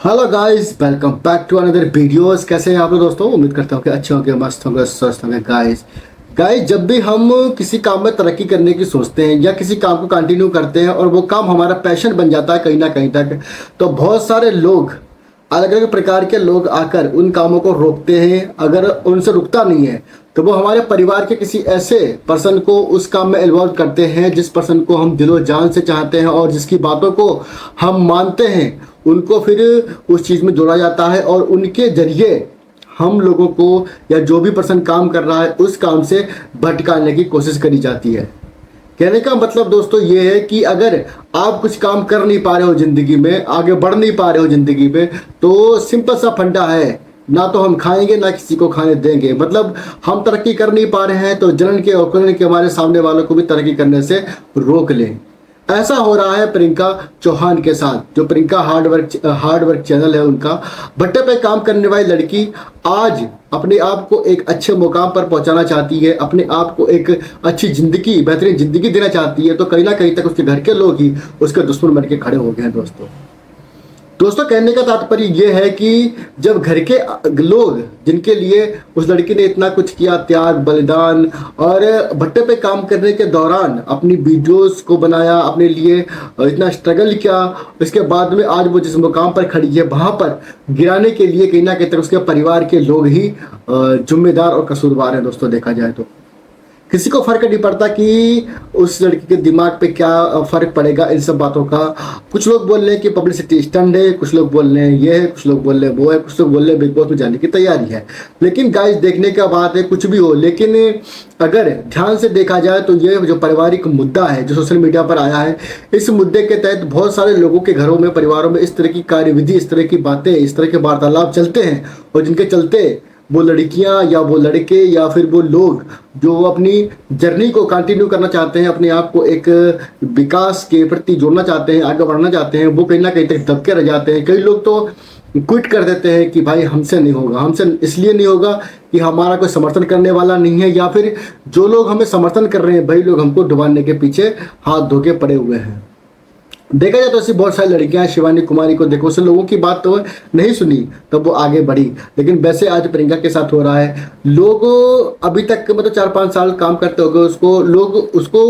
Hello guys, welcome back to another videos. कैसे हैं आप लोग दोस्तों? उम्मीद करता हूँ कि अच्छे होंगे, मस्त होंगे, स्वस्थ होंगे। गाइस जब भी हम किसी काम में तरक्की करने की सोचते हैं या किसी काम को कंटिन्यू करते हैं और वो काम हमारा पैशन बन जाता है कहीं ना कहीं तक, तो बहुत सारे लोग, अलग अलग प्रकार के लोग आकर उन कामों को रोकते हैं। अगर उनसे रुकता नहीं है तो वो हमारे परिवार के किसी ऐसे पर्सन को उस काम में इन्वॉल्व करते हैं जिस पर्सन को हम दिलो जान से चाहते हैं और जिसकी बातों को हम मानते हैं। उनको फिर उस चीज़ में जोड़ा जाता है और उनके जरिए हम लोगों को या जो भी पर्सन काम कर रहा है उस काम से भटकाने की कोशिश करी जाती है। कहने का मतलब दोस्तों ये है कि अगर आप कुछ काम कर नहीं पा रहे हो ज़िंदगी में, आगे बढ़ नहीं पा रहे हो ज़िंदगी में, तो सिंपल सा फंडा है, ना तो हम खाएंगे ना किसी को खाने देंगे। मतलब हम तरक्की कर नहीं पा रहे हैं तो जलन के और कुलन के हमारे सामने वालों को भी तरक्की करने से रोक लें। ऐसा हो रहा है प्रियंका चौहान के साथ। जो प्रियंका हार्ड वर्क चैनल है उनका, भट्टे पे काम करने वाली लड़की आज अपने आप को एक अच्छे मुकाम पर पहुंचाना चाहती है, अपने आप को एक अच्छी जिंदगी, बेहतरीन जिंदगी देना चाहती है, तो कहीं ना कहीं तक उसके घर के लोग ही उसके दुश्मन बन के खड़े हो गए हैं। दोस्तों कहने का तात्पर्य यह है कि जब घर के लोग, जिनके लिए उस लड़की ने इतना कुछ किया, त्याग बलिदान, और भट्टे पे काम करने के दौरान अपनी वीडियोस को बनाया, अपने लिए इतना स्ट्रगल किया, इसके बाद में आज वो जिस मुकाम पर खड़ी है वहाँ पर गिराने के लिए कहीं ना कहीं तक उसके परिवार के लोग ही जिम्मेदार और कसूरवार हैं। दोस्तों देखा जाए तो किसी को फर्क नहीं पड़ता कि उस लड़की के दिमाग पे क्या फर्क पड़ेगा इन सब बातों का। कुछ लोग बोल रहे हैं कि पब्लिसिटी स्टंट है, कुछ लोग बोल रहे हैं ये है, कुछ लोग बोल रहे हैं वो है, कुछ लोग बोल रहे हैं बिग बॉस में जाने की तैयारी है। लेकिन गाइस देखने का बात है, कुछ भी हो, लेकिन अगर ध्यान से देखा जाए तो ये जो पारिवारिक मुद्दा है जो सोशल मीडिया पर आया है, इस मुद्दे के तहत बहुत सारे लोगों के घरों में, परिवारों में इस तरह की कार्यविधि, इस तरह की बातें, इस तरह के वार्तालाप चलते हैं, और जिनके चलते वो लड़कियां या वो लड़के या फिर वो लोग जो अपनी जर्नी को कंटिन्यू करना चाहते हैं, अपने आप को एक विकास के प्रति जोड़ना चाहते हैं, आगे बढ़ना चाहते हैं, वो कहीं ना कहीं तक दबके रह जाते हैं। कई लोग तो क्विट कर देते हैं कि भाई हमसे नहीं होगा, हमसे इसलिए नहीं होगा कि हमारा कोई समर्थन करने वाला नहीं है, या फिर जो लोग हमें समर्थन कर रहे हैं वही लोग हमको डुबाने के पीछे हाथ धो के पड़े हुए हैं। देखा जाए तो ऐसी बहुत सारी लड़कियां, शिवानी कुमारी को देखो, उसे लोगों की बात तो नहीं सुनी तब वो आगे बढ़ी, लेकिन वैसे आज प्रियंका के साथ हो रहा है। लोग अभी तक मतलब 4-5 साल काम करते हो गए उसको, लोग उसको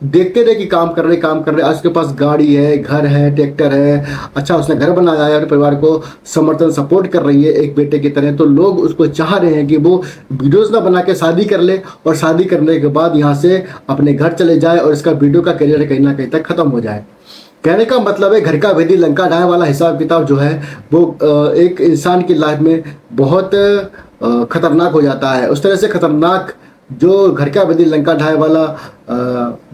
देखते रहे कि काम कर रहे। आज उसके पास गाड़ी है, घर है, ट्रैक्टर है, अच्छा उसने घर बनाया है, अपने परिवार को समर्थन सपोर्ट कर रही है एक बेटे की तरह। तो लोग उसको चाह रहे हैं कि वो वीडियोस ना बना के शादी कर ले, और शादी करने के बाद यहाँ से अपने घर चले जाए और इसका वीडियो का करियर कहीं ना कहीं तक खत्म हो जाए। कहने का मतलब है घर का भेदी लंका ढाए वाला हिसाब किताब जो है वो एक इंसान की लाइफ में बहुत खतरनाक हो जाता है। उस तरह से खतरनाक जो घर का भेदी लंका ढाए वाला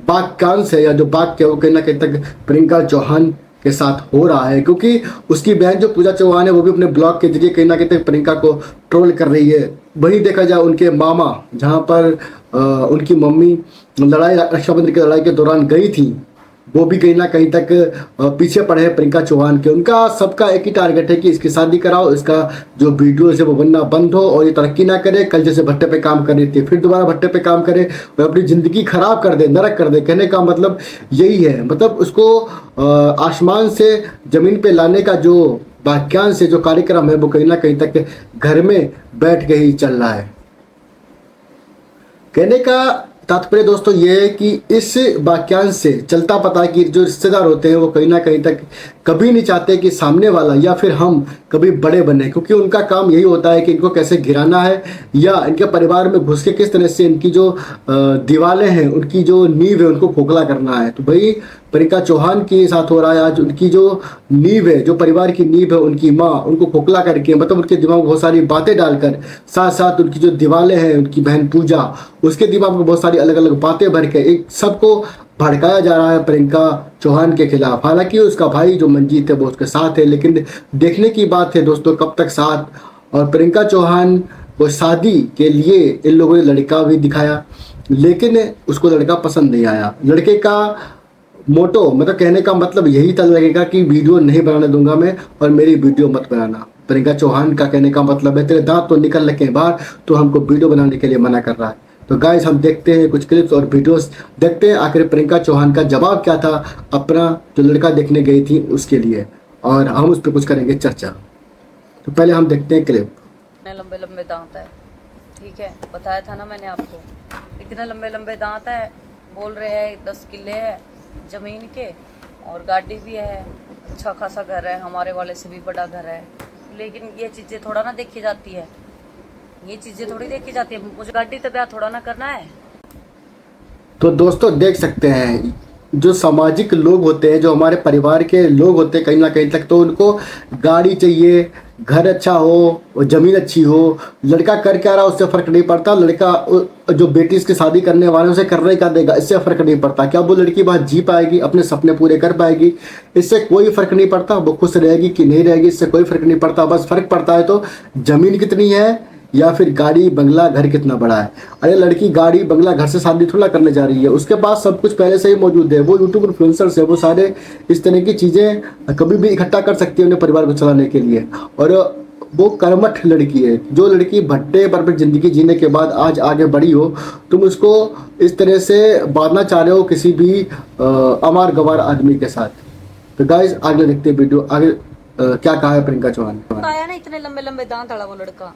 वाक्यांश है, या जो वाक्य है, वो कहीं ना कहीं तक प्रियंका चौहान के साथ हो रहा है, क्योंकि उसकी बहन जो पूजा चौहान है वो भी अपने ब्लॉग के जरिए कहीं ना कहीं तक प्रियंका को ट्रोल कर रही है। वहीं देखा जाए उनके मामा, जहाँ पर उनकी मम्मी रक्षाबंधन की लड़ाई के दौरान गई थी, वो भी कहीं ना कहीं तक पीछे पड़े हैं प्रियंका चौहान के। उनका सबका एक ही टारगेट है कि इसकी शादी कराओ, इसका जो वीडियो है वो बनना बंद हो और ये तरक्की ना करे। कल जैसे भट्टे पे काम कर रही थी फिर दोबारा भट्टे पे काम करे और अपनी ज़िंदगी खराब कर दे, नरक कर दे। कहने का मतलब यही है, मतलब उसको आसमान से ज़मीन पे लाने का जो वाक्यांश है, जो कार्यक्रम है, वो कहीं ना कहीं तक घर में बैठ के ही चल रहा है। कहने का तात्पर्य दोस्तों ये है कि इस वाक्यांश से चलता पता है कि जो रिश्तेदार होते हैं वो कहीं ना कहीं तक कभी नहीं चाहते कि सामने वाला या फिर हम कभी बड़े बने, क्योंकि उनका काम यही होता है कि इनको कैसे गिराना है, या इनके परिवार में घुस के किस तरह से इनकी जो दीवारें हैं, उनकी जो नींव है, उनको खोखला करना है। तो भाई प्रियंका चौहान के साथ हो रहा है आज। उनकी जो नींव है, जो परिवार की नींव है, उनकी माँ, उनको खोखला करके, मतलब उनके दिमाग में बहुत सारी बातें डालकर, साथ साथ उनकी जो दीवारें हैं, उनकी बहन पूजा, उसके दिमाग में बहुत सारी अलग अलग बातें भर के एक सबको भड़काया जा रहा है प्रियंका चौहान के खिलाफ। हालांकि उसका भाई जो मंजीत है वो उसके साथ है, लेकिन देखने की बात है दोस्तों कब तक साथ। और प्रियंका चौहान को शादी के लिए इन लोगों ने लड़का भी दिखाया, लेकिन उसको लड़का पसंद नहीं आया। लड़के का मोटो, मतलब कहने का मतलब यही था लगेगा कि वीडियो नहीं बनाने दूंगा मैं, और मेरी वीडियो मत बनाना। प्रियंका चौहान का कहने का मतलब है तेरे दांत तो निकल रखे बाहर, तो हमको वीडियो बनाने के लिए मना कर रहा है। तो गाइस हम देखते हैं कुछ क्लिप्स और वीडियोस, देखते हैं आखिर प्रियंका चौहान का जवाब क्या था अपना जो लड़का देखने गई थी उसके लिए। और हम उस पर कुछ करेंगे चर्चा। तो पहले हम देखते हैं क्लिप। लंबे लंबे दांत है, ठीक है, बताया था ना मैंने आपको, इतने लंबे लंबे दांत है। बोल रहे हैं 10 किले है जमीन के और गाड़ी भी है, अच्छा खासा घर है, हमारे वाले से भी बड़ा घर है। लेकिन ये चीजें थोड़ा ना देखी जाती है, ये चीजें थोड़ी देखी जाती है। मुझे गाड़ी तो ब्याह थोड़ा ना करना है। तो दोस्तों देख सकते हैं, जो सामाजिक लोग होते हैं, जो हमारे परिवार के लोग होते हैं, कहीं ना कहीं तक तो उनको गाड़ी चाहिए, घर अच्छा हो, जमीन अच्छी हो। लड़का कर क्या रहा उससे फर्क नहीं पड़ता, लड़का जो बेटी इसकी शादी करने वाले उसे करने का देगा, इससे फर्क नहीं पड़ता। क्या वो लड़की बात जी पाएगी, अपने सपने पूरे कर पाएगी, इससे कोई फर्क नहीं पड़ता। वो खुश रहेगी कि नहीं रहेगी, इससे कोई फर्क नहीं पड़ता। बस फर्क पड़ता है तो जमीन कितनी है या फिर गाड़ी बंगला घर कितना बड़ा है। अरे लड़की गाड़ी बंगला घर से शादी थोड़ा करने जा रही है, उसके पास सब कुछ पहले से ही मौजूद है। वो यूट्यूब इन्फ्लुएंसर्स है, वो सारे इस तरह की चीज़ें कभी भी इकट्ठा कर सकती है अपने परिवार को चलाने के लिए। और वो कर्मठ लड़की है। जो लड़की भट्टे पर जिंदगी जीने के बाद आज आगे बढ़ी हो, तुम उसको इस तरह से बांधना चाह रहे हो किसी भी अमार गवार आदमी के साथ। तो गाइस आगे देखते हैं वीडियो। आगे क्या कहा है प्रियंका चौहान। आया ना इतने लंबे लंबे दांत वाला वो लड़का,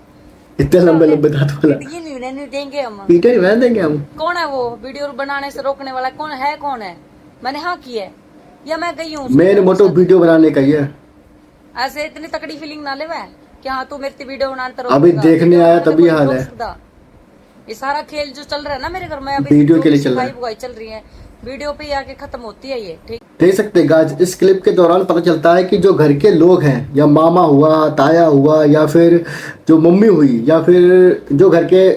इतने लंबे लंबे दांत वाला ये नहीं देंगे हम, पीटे नहीं बना देंगे हम। कौन है वो वीडियो बनाने से रोकने वाला, कौन है? कौन है? मैंने हाँ की है या मैं गई हूँ? मेन मोटो वीडियो बनाने का ही है। ऐसे इतनी तकड़ी फीलिंग ना ले वह कि हाँ तू मेरी वीडियो बनाने अभी देखने आया तभी हाल है। ये सारा खेल जो चल रहा है ना मेरे घर में, अभी वीडियो के लिए चल रहा है, चल रही है, वीडियो पे आके खत्म होती है ये, ठीक। देख सकते हैं गाइस, इस क्लिप के दौरान पता चलता है कि जो घर के लोग हैं, या मामा हुआ, ताया हुआ, या फिर जो मम्मी हुई, या फिर जो घर के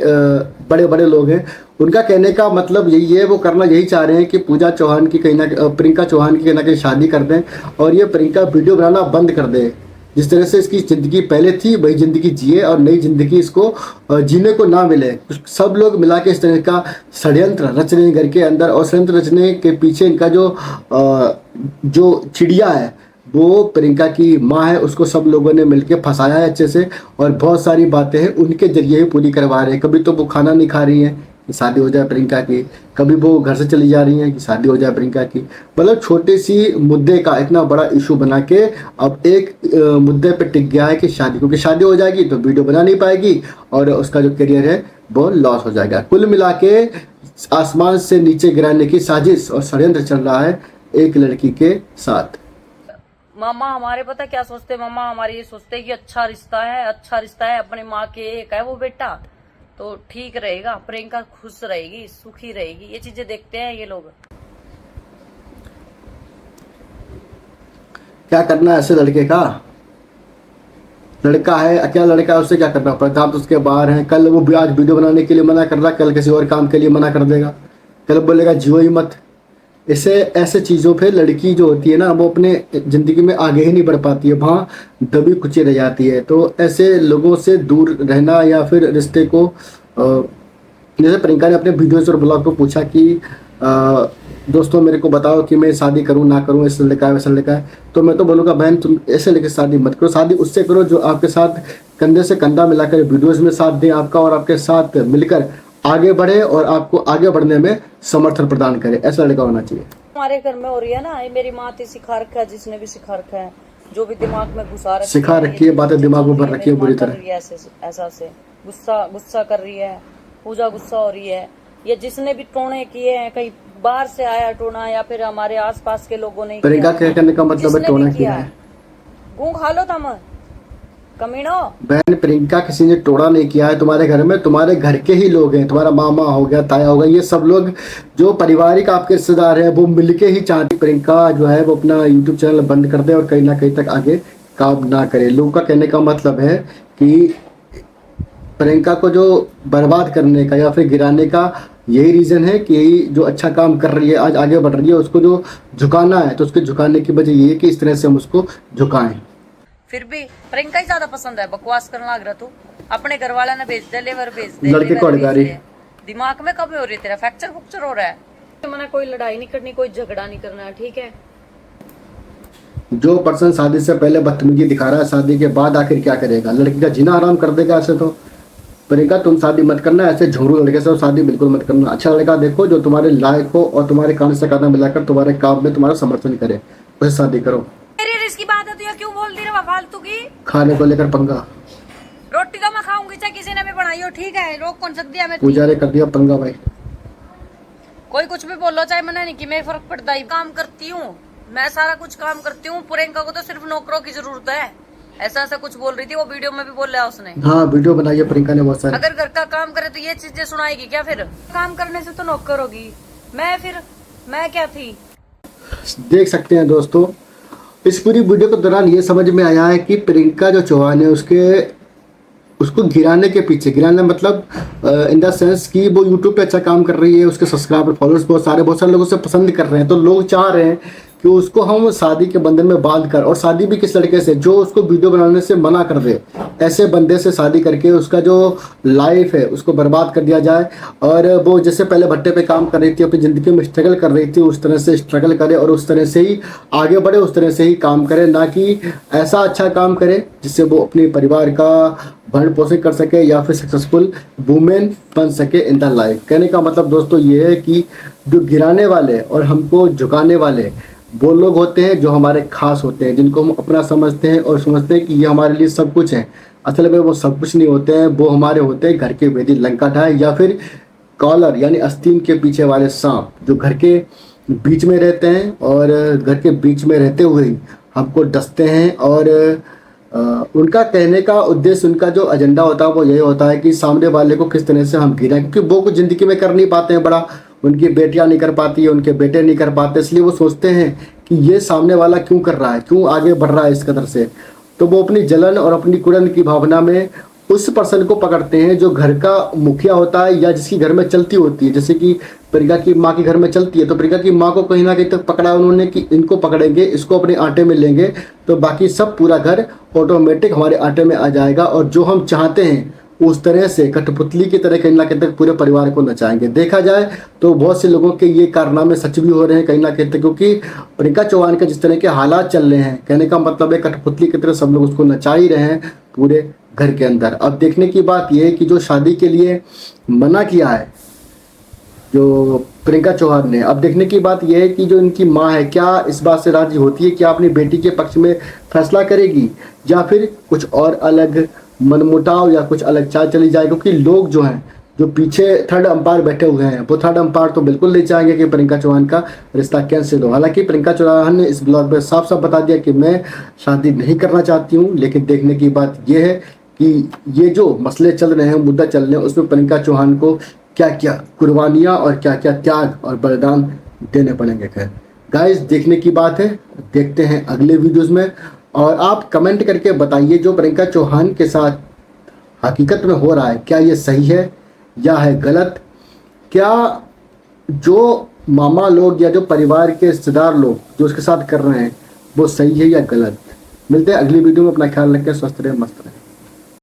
बड़े बड़े लोग हैं, उनका कहने का मतलब यही है, वो करना यही चाह रहे हैं कि पूजा चौहान की कहीं ना प्रियंका चौहान की कहीं ना कहीं शादी कर दें और ये प्रियंका वीडियो बनाना बंद कर दे। जिस तरह से इसकी ज़िंदगी पहले थी वही ज़िंदगी जिए और नई ज़िंदगी इसको जीने को ना मिले। सब लोग मिला के इस तरह का षड्यंत्र रच रहे हैं घर के अंदर, और षड्यंत्र रचने के पीछे इनका जो चिड़िया है वो प्रियंका की माँ है, उसको सब लोगों ने मिलके फंसाया है अच्छे से, और बहुत सारी बातें हैं उनके जरिए ही पूरी करवा रहे हैं। कभी तो वो खाना नहीं खा रही हैं कि शादी हो जाए प्रियंका की, कभी वो घर से चली जा रही हैं कि शादी हो जाए प्रियंका की। मतलब छोटे सी मुद्दे का इतना बड़ा इशू बना के अब एक मुद्दे पे टिक गया है कि शादी, क्योंकि शादी हो जाएगी तो वीडियो बना नहीं पाएगी और उसका जो करियर है वो लॉस हो जाएगा। कुल मिला के आसमान से नीचे गिराने की साजिश और षड्यंत्र चल रहा है एक लड़की के साथ। मामा हमारे पता क्या सोचते, मामा हमारे ये सोचते कि अच्छा रिश्ता है, अच्छा रिश्ता है, अपने माँ के एक है वो बेटा तो ठीक रहेगा, प्रियंका खुश रहेगी, सुखी रहेगी, ये चीजें देखते हैं ये लोग। क्या करना है ऐसे लड़के का? लड़का है, अकेला लड़का है, उससे क्या करना पड़ता? तो उसके बाहर हैं, कल वो भी आज वीडियो बनाने के लिए मना कर रहा, कल किसी और काम के लिए मना कर देगा, कल बोलेगा जियो ही मत। इससे ऐसे चीज़ों पे लड़की जो होती है ना वो अपने ज़िंदगी में आगे ही नहीं बढ़ पाती है, वहाँ दबी कुची रह जाती है। तो ऐसे लोगों से दूर रहना या फिर रिश्ते को, जैसे प्रियंका ने अपने वीडियोज़ और ब्लॉग को पूछा कि दोस्तों मेरे को बताओ कि मैं शादी करूं ना करूं, ऐसा लड़का है वैसा लड़का है, तो मैं तो बोलूँगा बहन तुम ऐसे लेके शादी मत करो, शादी उससे करो जो आपके साथ कंधे से कंधा मिलाकर वीडियोज़ में साथ दे आपका और आपके साथ मिलकर आगे बढ़े और आपको आगे बढ़ने में समर्थन प्रदान करे। ऐसा लड़का होना चाहिए। हमारे घर में हो रही है ना, ये मेरी माँ थी सिखा रखा है, जिसने भी सिखा रखा है, जो भी दिमाग में घुसा रखी सिखा रखी है, बातें दिमाग में भर रखी है बुरी तरह। ऐसा से गुस्सा कर रही है, पूजा गुस्सा हो रही है, ये जिसने भी टोने किए हैं, कहीं बाहर से आया टोना या फिर हमारे आसपास के लोगों ने, प्रियंका कहने का मतलब है टोना किया है। गूं खा लो तुम कमीनो। बहन प्रियंका किसी ने टोड़ा नहीं किया है तुम्हारे घर में, तुम्हारे घर के ही लोग हैं, तुम्हारा मामा हो गया, ताया हो गया, ये सब लोग जो पारिवारिक आपके रिश्तेदार हैं वो मिलके ही चाहते प्रियंका जो है वो अपना यूट्यूब चैनल बंद कर दे और कहीं ना कहीं तक आगे काम ना करे। लोगों का कहने का मतलब है कि प्रियंका को जो बर्बाद करने का या फिर गिराने का यही रीज़न है कि जो अच्छा काम कर रही है, आज आगे बढ़ रही है, उसको जो झुकाना है, तो उसके झुकाने की वजह ये है कि इस तरह से हम उसको झुकाएं। फिर भी प्रियंका ही ज्यादा पसंद है, बकवास करना लग रहा तू, अपने घर वाले ने भेज दे, लेवर भेज दे, लड़के को अड़गा रही, दिमाग में कभी हो रही तेरा फ्रैक्चर हो रहा है। मैंने कोई लड़ाई नहीं करनी, कोई झगड़ा नहीं करना है, ठीक है। जो पर्सन शादी से पहले बदतमीजी दिखा रहा है, शादी के बाद आखिर क्या करेगा? लड़की का जीना आराम कर देगा ऐसे। तो प्रियंका तुम शादी मत करना, ऐसे झुंगरू लड़के से शादी बिल्कुल मत करना। अच्छा लड़का देखो जो तुम्हारे लायक हो और तुम्हारे कान से कान मिलाकर तुम्हारे काम में तुम्हारा समर्थन करे, वैसे शादी करो। मेरी रिस्क की बात है तो ये का क्यों बोल दी रे फालतू की? खाने को लेकर पंगा। रोटी तो मैं खाऊंगी चाहे किसी ने भी बनाई हो, ठीक है, रोक कौन सकती है? मैं पूजा ने कर दिया पंगा भाई। कोई कुछ भी बोलो, चाहे मना नहीं कि मैं फर्क पड़ता ही काम करती हूँ, मैं सारा कुछ काम करती हूँ। प्रियंका को तो सिर्फ नौकरों की जरूरत है, ऐसा ऐसा कुछ बोल रही थी, वो वीडियो में भी बोला उसने। हाँ वीडियो बनाई है प्रियंका ने बहुत सारे। अगर घर का काम करे तो ये चीजें सुनाएगी क्या? फिर काम करने से तो नौकर होगी, मैं क्या थी? देख सकते हैं दोस्तों, इस पूरी वीडियो के दौरान ये समझ में आया है कि प्रियंका जो चौहान है उसको गिराने के पीछे, गिराना मतलब इन द सेंस कि वो यूट्यूब पे अच्छा काम कर रही है, उसके सब्सक्राइबर फॉलोअर्स बहुत सारे लोग उसे पसंद कर रहे हैं, तो लोग चाह रहे हैं कि उसको हम शादी के बंधन में बांध कर, और शादी भी किस लड़के से जो उसको वीडियो बनाने से मना कर दे, ऐसे बंदे से शादी करके उसका जो लाइफ है उसको बर्बाद कर दिया जाए। और वो जैसे पहले भट्टे पे काम कर रही थी, अपनी ज़िंदगी में स्ट्रगल कर रही थी, उस तरह से स्ट्रगल करे और उस तरह से ही आगे बढ़े, उस तरह से ही काम करे, ना कि ऐसा अच्छा काम करे जिससे वो अपने परिवार का भरण पोषण कर सके या फिर सक्सेसफुल वुमेन बन सके इन द लाइफ। कहने का मतलब दोस्तों ये है कि जो गिराने वाले और हमको झुकाने वाले वो लोग होते हैं जो हमारे खास होते हैं, जिनको हम अपना समझते हैं और समझते हैं कि ये हमारे लिए सब कुछ है। असल में वो सब कुछ नहीं होते हैं, वो हमारे होते हैं घर के वेदी लंका ढाए या फिर कॉलर यानी आस्तीन के पीछे वाले सांप, जो घर के बीच में रहते हैं और घर के बीच में रहते हुए ही हमको डसते हैं। और उनका कहने का उद्देश्य, उनका जो एजेंडा होता है वो यही होता है कि सामने वाले को किस तरह से हम गिराएं, क्योंकि वो कुछ ज़िंदगी में कर नहीं पाते हैं बड़ा, उनकी बेटियां नहीं कर पाती, उनके बेटे नहीं कर पाते, इसलिए वो सोचते हैं कि ये सामने वाला क्यों कर रहा है, क्यों आगे बढ़ रहा है इस कदर से। तो वो अपनी जलन और अपनी कुड़न की भावना में उस पर्सन को पकड़ते हैं जो घर का मुखिया होता है या जिसकी घर में चलती होती है। जैसे कि प्रियंका की माँ के घर में चलती है, तो प्रियंका की माँ को कहीं ना कहीं तक पकड़ा उन्होंने कि इनको पकड़ेंगे, इसको अपने आटे में लेंगे तो बाकी सब पूरा घर ऑटोमेटिक हमारे आटे में आ जाएगा, और जो हम चाहते हैं उस तरह से कठपुतली की तरह कहीं ना कहीं तक पूरे परिवार को नचाएंगे। देखा जाए तो बहुत से लोगों के ये कारनामे सच भी हो रहे हैं कहीं ना कहीं तक, क्योंकि प्रियंका चौहान के जिस तरह के हालात चल रहे हैं, कहने का मतलब है कठपुतली की तरह सब लोग उसको नचा ही रहे हैं पूरे घर के अंदर। अब देखने की बात यह है कि जो शादी के लिए मना किया है जो प्रियंका चौहान ने, अब देखने की बात यह है कि जो इनकी माँ है क्या इस बात से राजी होती है कि अपनी बेटी के पक्ष में फैसला करेगी या फिर कुछ और अलग मनमुटाव या कुछ अलग चाल चली जाए। क्योंकि लोग जो हैं, जो पीछे थर्ड अंपायर बैठे हुए हैं, वो थर्ड अंपायर तो बिल्कुल नहीं चाहेंगे कि प्रियंका चौहान का रिश्ता कैंसिल हो। हालांकि प्रियंका चौहान ने इस ब्लॉग में साफ साफ बता दिया कि मैं शादी नहीं करना चाहती हूँ, लेकिन देखने की बात यह है कि ये जो मसले चल रहे हैं, मुद्दा चल रहे हैं, उसमें प्रियंका चौहान को क्या क्या कुर्बानियाँ और क्या क्या त्याग और बलिदान देने पड़ेंगे। खैर गाइस, देखने की बात है, देखते हैं अगले वीडियोज़ में। और आप कमेंट करके बताइए जो प्रियंका चौहान के साथ हकीकत में हो रहा है, क्या ये सही है या है गलत? क्या जो मामा लोग या जो परिवार के रिश्तेदार लोग जो उसके साथ कर रहे हैं वो सही है या गलत? मिलते हैं अगली वीडियो में। अपना ख्याल रखें, स्वस्थ रहें, मस्त रहें।